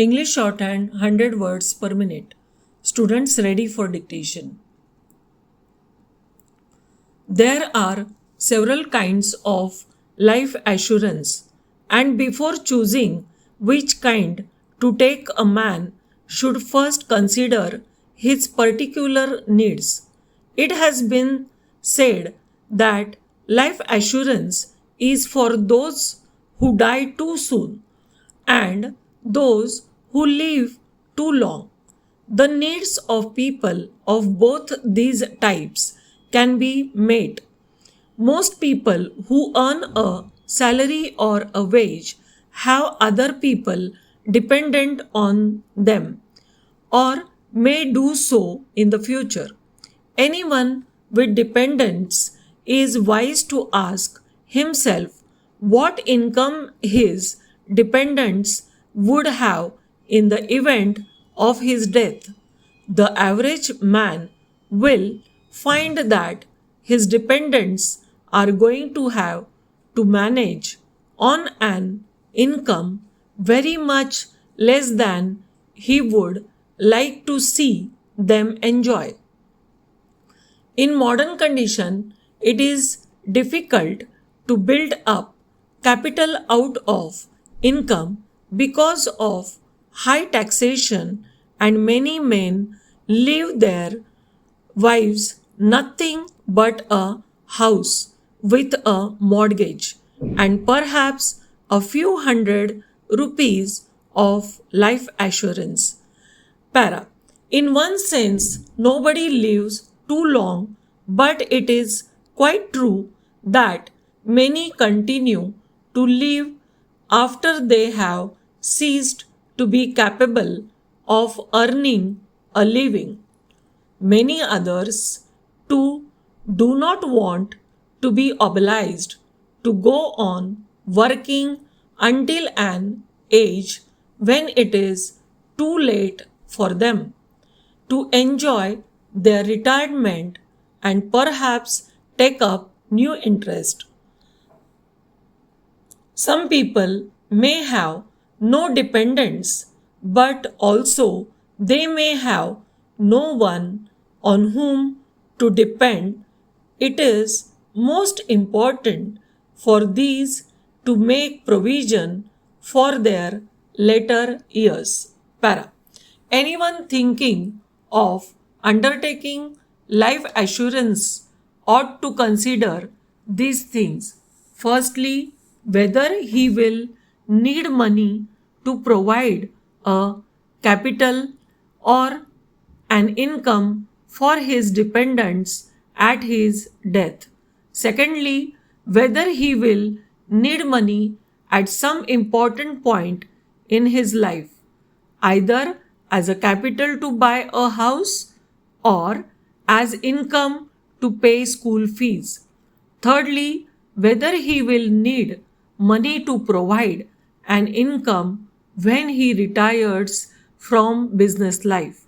English shorthand 100 words per minute. Students ready for dictation. There are several kinds of life assurance, and before choosing which kind to take, a man should first consider his particular needs. It has been said that life assurance is for those who die too soon and those who live too long. The needs of people of both these types can be met. Most people who earn a salary or a wage have other people dependent on them or may do so in the future. Anyone with dependents is wise to ask himself what income his dependents would have in the event of his death. The average man will find that his dependents are going to have to manage on an income very much less than he would like to see them enjoy. In modern condition, it is difficult to build up capital out of income because of high taxation, and many men leave their wives nothing but a house with a mortgage and perhaps a few hundred rupees of life assurance. Para. In one sense, nobody lives too long, but it is quite true that many continue to live after they have ceased to be capable of earning a living. Many others, too, do not want to be obliged to go on working until an age when it is too late for them to enjoy their retirement and perhaps take up new interest. Some people may have no dependents, but also they may have no one on whom to depend. It is most important for these to make provision for their later years. Para. Anyone thinking of undertaking life assurance ought to consider these things. Firstly, whether he will need money to provide a capital or an income for his dependents at his death. Secondly, whether he will need money at some important point in his life, either as a capital to buy a house or as income to pay school fees. Thirdly, whether he will need money to provide an income when he retires from business life.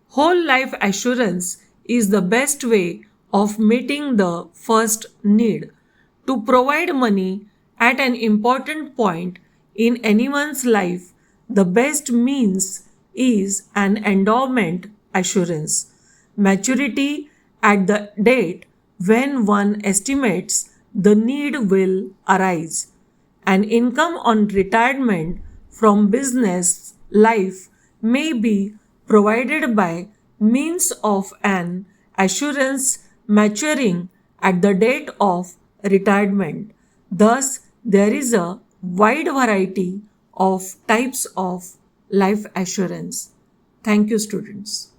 Whole life assurance is the best way of meeting the first need. To provide money at an important point in anyone's life, the best means is an endowment assurance. Maturity at the date when one estimates the need will arise. An income on retirement from business life may be provided by means of an assurance maturing at the date of retirement. Thus, there is a wide variety of types of life assurance. Thank you, students.